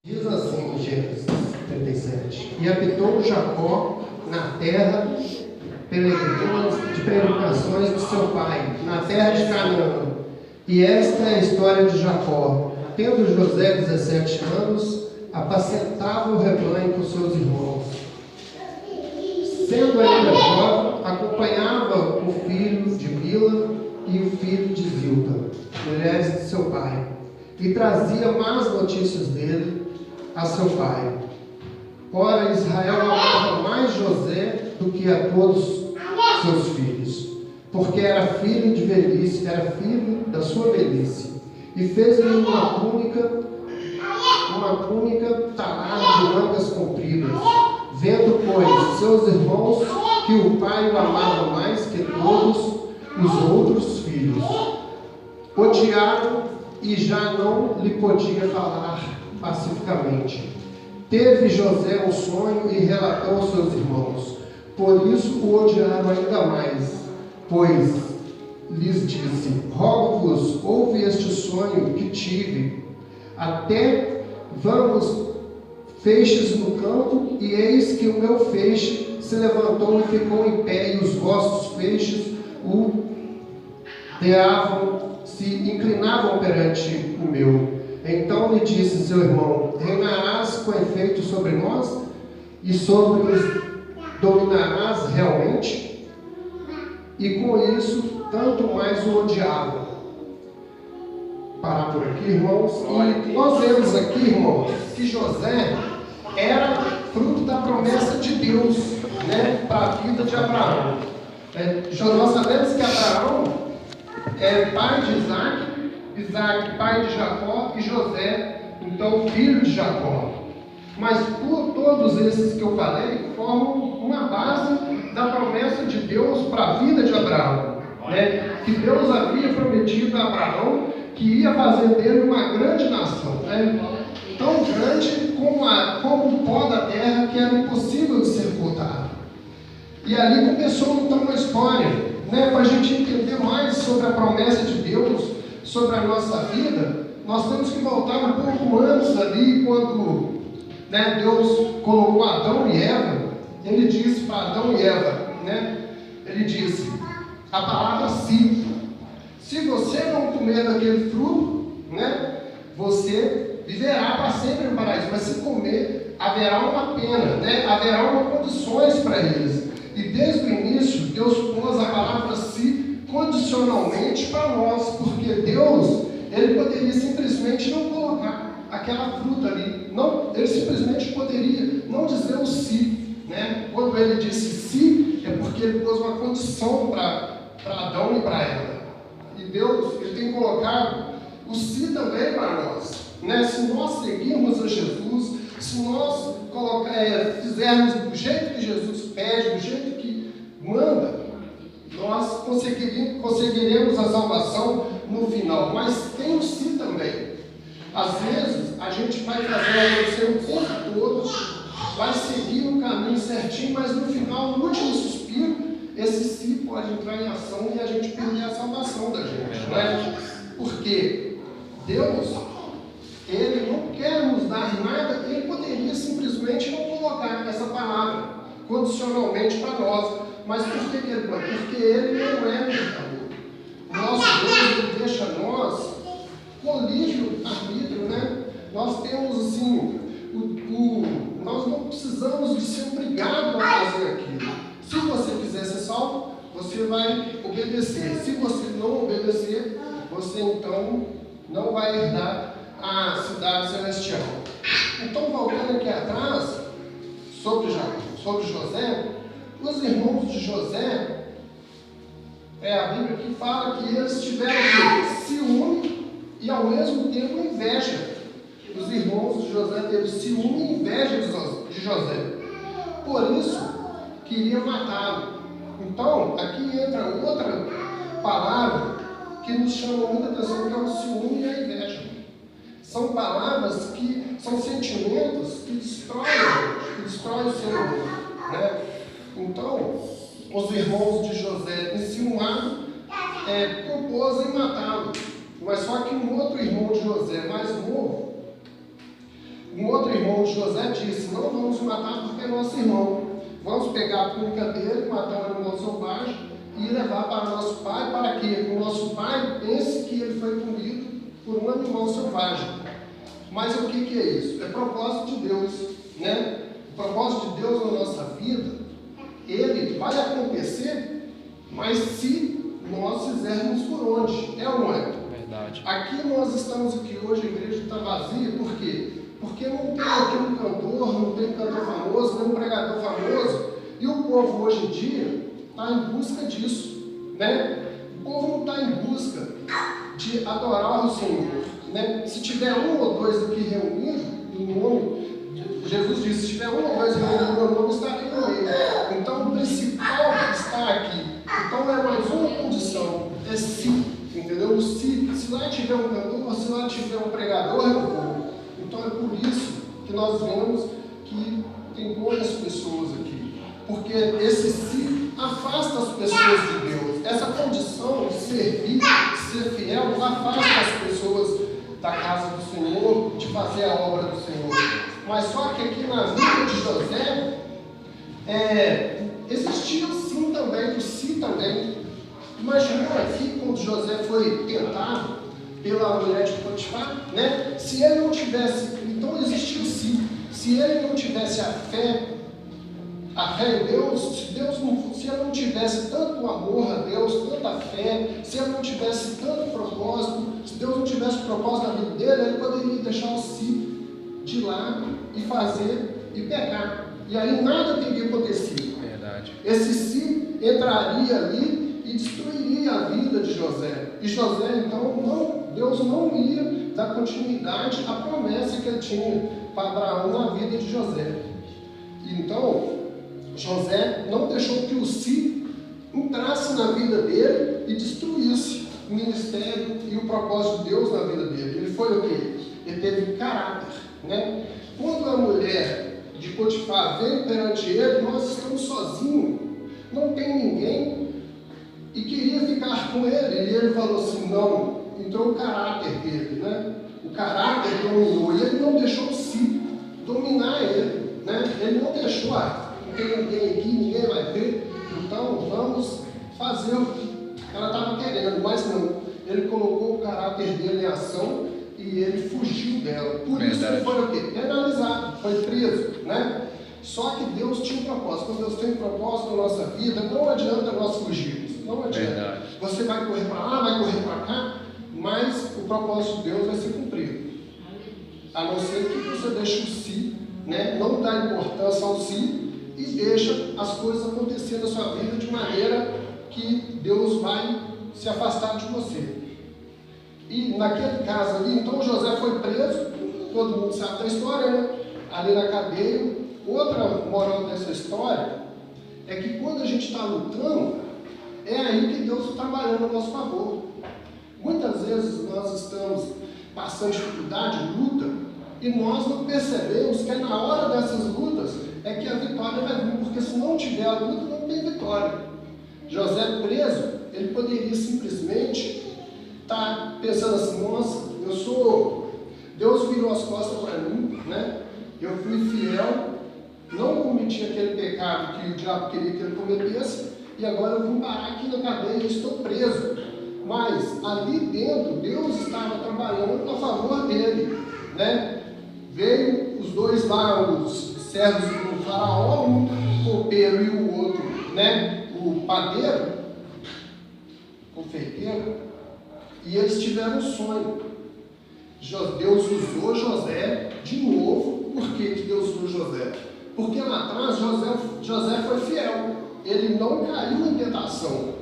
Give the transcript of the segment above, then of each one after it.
Diz assim no Gênesis 37: E habitou Jacó na terra de peregrinações de seu pai, na terra de Canaã. E esta é a história de Jacó. Tendo José 17 anos, apacentava o rebanho com seus irmãos. Sendo ainda jovem, acompanhava o filho de Bila e o filho de Zilpa, mulheres de seu pai, e trazia más notícias dele a seu pai. Ora, Israel amava mais José do que a todos seus filhos, porque era filho de velhice, era filho da sua velhice, e fez-lhe uma túnica talada de mangas compridas, vendo, pois, seus irmãos que o pai o amava mais que todos os outros filhos. Odiaram e já não lhe podia falar pacificamente. Teve José um sonho e relatou aos seus irmãos. Por isso o odiaram ainda mais, pois lhes disse: Rogo-vos, ouve este sonho que tive. Até vamos feixes no campo, e eis que o meu feixe se levantou e ficou em pé, e os vossos feixes se inclinavam perante o meu. Então lhe disse seu irmão: Reinarás com efeito sobre nós, e sobre os dominarás realmente? E com isso, tanto mais o odiava. Parar por aqui, irmãos. E nós vemos aqui, irmãos, que José era fruto da promessa de Deus, né, para a vida de Abraão. Nós sabemos que Abraão é pai de Isaac pai de Jacó, e José, então, filho de Jacó. Mas todos esses que eu falei formam uma base da promessa de Deus para a vida de Abraão, né? Que Deus havia prometido a Abraão que ia fazer dele uma grande nação, né? Tão grande como o pó da terra, que era impossível de ser contado. E ali começou então uma história, né? Para a gente entender mais sobre a promessa de Deus sobre a nossa vida. Nós temos que voltar um pouco antes ali, quando, né, Deus colocou Adão e Eva. Ele disse para Adão e Eva, né, ele disse a palavra se você não comer daquele fruto, né, você viverá para sempre no paraíso, mas se comer, haverá uma pena, né, haverá uma condições para eles. E desde o início Deus pôs a palavra condicionalmente para nós, porque Deus, ele poderia simplesmente não colocar aquela fruta ali, não, ele simplesmente poderia não dizer o né? Quando ele disse é porque ele pôs uma condição para Adão e para Eva. E Deus, ele tem colocado o também para nós, né? Se nós seguirmos a Jesus, se nós fizermos do jeito que Jesus pede, do jeito que manda, nós conseguiremos a salvação no final. Mas tem o também. Às vezes, a gente vai fazer acontecer o tempo todo, vai seguir o caminho certinho, mas no final, no último suspiro, esse pode entrar em ação e a gente perder a salvação da gente, não é? Porque Deus, ele não quer nos dar nada, ele poderia simplesmente não colocar essa palavra condicionalmente para nós. Mas por que ele pode? Porque ele não é pecador. Nosso Deus, ele deixa nós com livre arbítrio, né? Nós temos assim, nós não precisamos de ser obrigados a fazer aquilo. Se você quiser ser salvo, você vai obedecer. Se você não obedecer, você então não vai herdar a cidade celestial. Então, voltando aqui atrás, sobre José, os irmãos de José, a Bíblia que fala que eles tiveram ciúme e ao mesmo tempo inveja. Os irmãos de José teve ciúme e inveja de José. Por isso, queriam matá-lo. Então, aqui entra outra palavra que nos chama muita atenção, que é o ciúme e a inveja. São palavras que são sentimentos que destroem o ser humano, né? Então, os irmãos de José, enciumados, propôs em matá-lo. Mas só que um outro irmão de José, mais novo, um outro irmão de José disse: não vamos matar porque é nosso irmão. Vamos pegar a túnica dele, matar um animal selvagem e levar para nosso pai, para que o nosso pai pense que ele foi comido por um animal selvagem. Mas o que é isso? É propósito de Deus, né? O propósito de Deus na nossa vida, ele vai acontecer, mas se nós fizermos por onde? É ou não é? Verdade. Aqui nós estamos aqui hoje, a igreja está vazia, por quê? Porque não tem aqui um cantor, não tem um cantor famoso, nem um pregador famoso, e o povo hoje em dia está em busca disso, né? O povo não está em busca de adorar o Senhor, né? Se tiver um ou dois aqui reunidos em nome, Jesus disse: se tiver um ou dois reunidos em meu nome, estarei no meio. Então o principal está aqui. Então é mais uma condição, é se, entendeu? Se lá tiver um cantor, se lá tiver um pregador, eu vou. Então é por isso que nós vemos que tem poucas pessoas aqui, porque esse si afasta as pessoas de Deus. Essa condição de servir, de ser fiel, afasta as pessoas da casa do Senhor, de fazer a obra do Senhor. Mas só que aqui na vida de José, existia o sim também, o si também. Imagina aqui quando José foi tentado pela mulher de Potifar, né? Se ele não tivesse, então existia o si. Se ele não tivesse a fé em Deus, se ele não tivesse tanto amor a Deus, tanta fé, se ele não tivesse tanto propósito, se Deus não tivesse propósito na vida dele, ele poderia deixar o si de lado e fazer e pecar. E aí nada teria acontecido. Verdade. Esse si entraria ali e destruiria a vida de José. E José, então, Deus não ia dar continuidade à promessa que ele tinha para Abraão na vida de José. Então, José não deixou que o si entrasse na vida dele e destruísse o ministério e o propósito de Deus na vida dele. Ele foi o quê? Ele teve caráter, né? Quando a mulher de Potifar veio perante ele, nós estamos sozinhos, não tem ninguém, e queria ficar com ele. E ele falou assim: não, entrou o caráter dele, né? O caráter dominou, e ele não deixou o si dominar ele, né? Ele não deixou, não tem ninguém aqui, ninguém vai ver, então vamos fazer o que ela estava querendo. Mas não, ele colocou o caráter dele em ação e ele fugiu dela. Por isso ele foi o quê? Penalizado, foi preso, né? Só que Deus tinha um propósito. Quando Deus tem um propósito na nossa vida, não adianta nós fugirmos, não adianta. Verdade. Você vai correr para lá, vai correr para cá, mas o propósito de Deus vai ser cumprido. A não ser que você deixe o si, né? Não dá importância ao si e deixa as coisas acontecer na sua vida de maneira que Deus vai se afastar de você. E naquele caso ali, então José foi preso, todo mundo sabe da história, né? Ali na cadeia. Outra moral dessa história é que quando a gente está lutando, é aí que Deus está trabalhando a nosso favor. Muitas vezes nós estamos passando dificuldade, luta, e nós não percebemos que é na hora dessas lutas é que a vitória vai vir, porque se não tiver a luta, não tem vitória. José preso, ele poderia simplesmente estar pensando assim: nossa, Deus virou as costas para mim, né? Eu fui fiel, não cometi aquele pecado que o diabo queria que ele cometesse, e agora eu vim parar aqui na cadeia e estou preso. Mas ali dentro, Deus estava trabalhando a favor dele, né? Veio os dois lá, os servos do faraó, um copeiro e o outro, né? O padeiro, confeiteiro, e eles tiveram um sonho. Deus usou José de novo. Por que Deus usou José? Porque lá atrás José foi fiel, ele não caiu em tentação.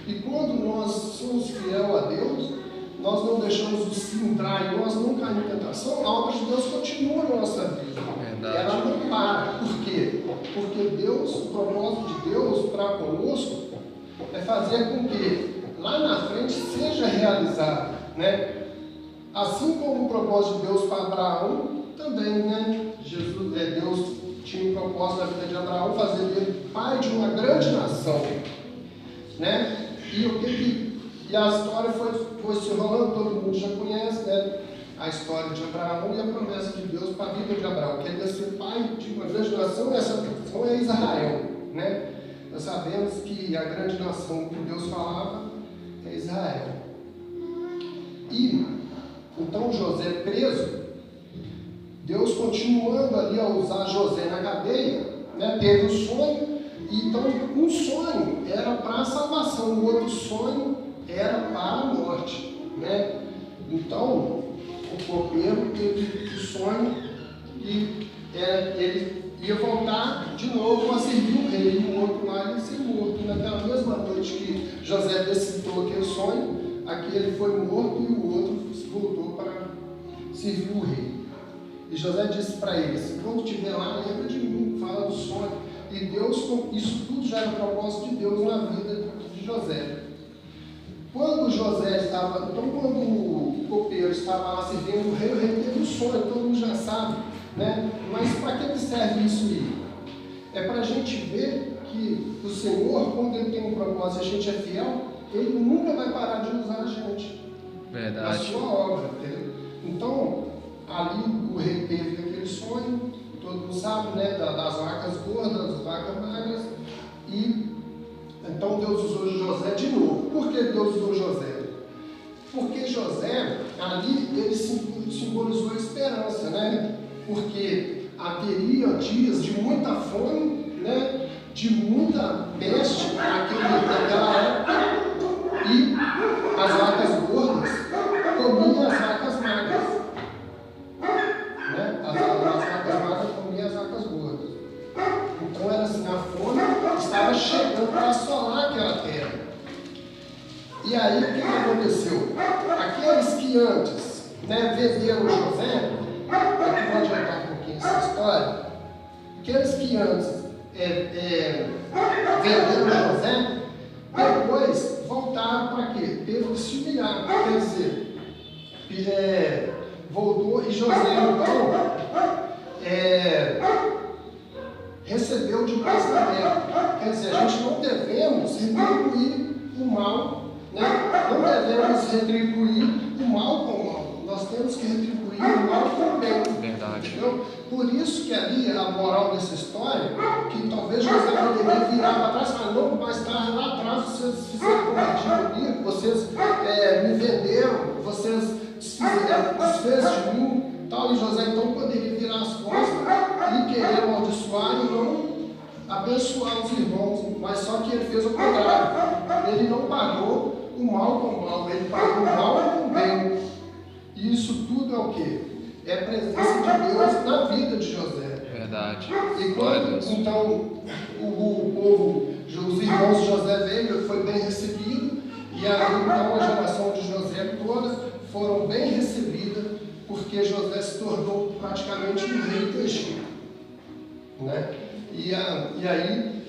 E quando nós somos fiel a Deus, nós não deixamos o si entrar e nós não caímos em tentação, a obra de Deus continua na nossa vida. Verdade. Ela não para. Por quê? Porque Deus, o propósito de Deus para conosco é fazer com que lá na frente seja realizado, né? Assim como o propósito de Deus para Abraão, também, né? Deus tinha um propósito na vida de Abraão, fazer dele pai de uma grande nação, né? E a história foi se rolando, todo mundo já conhece, né? a história de Abraão e a promessa de Deus para a vida de Abraão, que ele ia ser pai de uma grande nação, e essa nação é Israel, né? Nós sabemos que a grande nação que Deus falava é Israel. E então José preso, Deus continuando ali a usar José na cadeia, né? Teve um sonho, e então um sonho era para a salvação, o outro sonho era para a morte, né? Então o copeiro teve o sonho e ele ia voltar de novo a servir o rei, e o outro lá ia ser morto. E naquela mesma noite que José decifrou aquele sonho, aquele foi morto e o outro voltou para servir o rei. E José disse para ele: se quando estiver lá, lembra de mim, fala do sonho. E Deus, isso tudo já era propósito de Deus na vida de José. Quando José estava, então quando o copeiro estava lá servindo o rei teve um sonho, todo mundo já sabe, né? Mas para que serve isso aí? É para a gente ver que o Senhor, quando Ele tem um propósito e a gente é fiel, Ele nunca vai parar de usar a gente. Verdade. A sua obra, entendeu? Então, ali o rei teve aquele sonho, todo mundo sabe, né? Das vacas gordas, das vacas magras, e então Deus usou José de novo. Por que Deus usou José? Porque José, ali, ele simbolizou a esperança, né? Porque haveria dias de muita fome, né? De muita peste naquela época, e as vacas gordas comiam as vacas magras, né? As vacas magras comiam as vacas gordas. Então era assim, a fome estava chegando para assolar aquela terra. E aí o que aconteceu? Aqueles que antes, né, venderam José, aqui vou adiantar um pouquinho essa história, aqueles que antes venderam José, depois voltaram para quê? Teve que se humilhar, quer dizer, voltou e José então recebeu de graça aberta. Quer dizer, a gente não devemos retribuir o mal, né? Não devemos retribuir o mal com o mal. Nós temos que retribuir o mal com o bem. Verdade. Entendeu? Por isso que ali a moral dessa história, que talvez José poderia virar para trás e falar: não, mais tarde lá atrás vocês fizeram cometido comigo, vocês me venderam, vocês desfez de mim. Tal, e José então poderia virar as costas e querer amaldiçoar e não abençoar os irmãos, mas só que ele fez o contrário. Ele não pagou o mal com o mal, ele pagou o mal com o bem. E isso tudo é o quê? É a presença de Deus na vida de José. Verdade. E quando então o povo, os irmãos de José veio, foi bem recebido, e aí então a geração de José toda foram bem recebidas, porque José se tornou praticamente um rei do Egito, né? E aí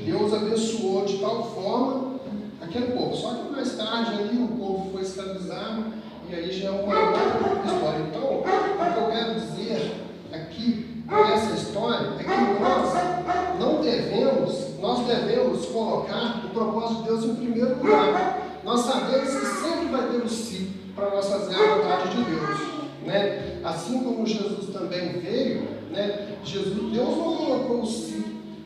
Deus abençoou de tal forma aquele povo. Só que mais tarde ali o povo foi escravizado, e aí já é uma outra história. Então, o que eu quero dizer aqui nessa história é que nós devemos colocar o propósito de Deus em primeiro lugar. Nós sabemos que sempre vai ter o sim para nós fazer a vontade de Deus, né? Assim como Jesus também veio, né? Deus não colocou o sim.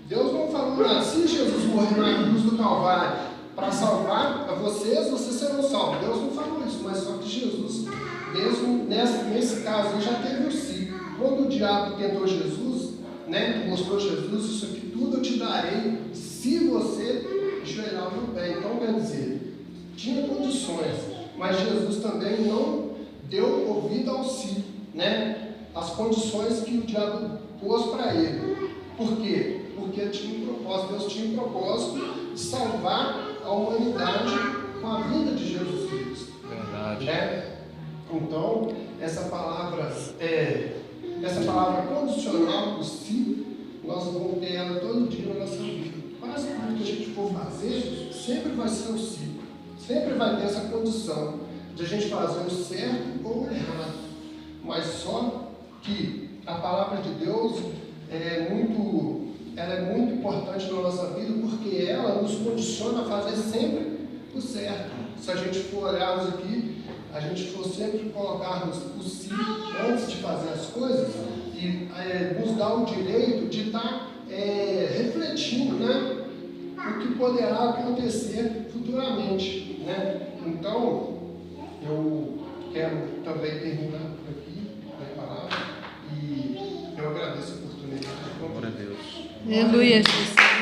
Deus não falou nada. Se Jesus morrer na cruz do Calvário para salvar a vocês serão salvos. Deus não falou isso, mas só que Jesus, mesmo nesse caso, já teve o sim. Quando o diabo tentou Jesus, né? Mostrou Jesus: isso aqui tudo eu te darei se você ajoelhar no pé. Então, quer dizer, tinha condições, mas Jesus também não deu ouvido ao sim, né? As condições que o diabo pôs para ele. Por quê? Porque tinha um propósito. Deus tinha um propósito de salvar a humanidade com a vida de Jesus Cristo. Verdade. Então, essa palavra condicional, o sim, nós vamos ter ela todo dia na nossa vida. Quase tudo que a gente for fazer, sempre vai ser o sim. Sempre vai ter essa condição de a gente fazer o certo ou o errado. Mas só que a palavra de Deus é muito importante na nossa vida, porque ela nos condiciona a fazer sempre o certo. Se a gente for olharmos aqui, a gente for sempre colocarmos o si antes de fazer as coisas e nos dá o direito de estar refletindo, né, o que poderá acontecer futuramente, né? Então, eu quero também terminar por aqui a palavra e eu agradeço a oportunidade. Glória a Deus. Aleluia, Jesus.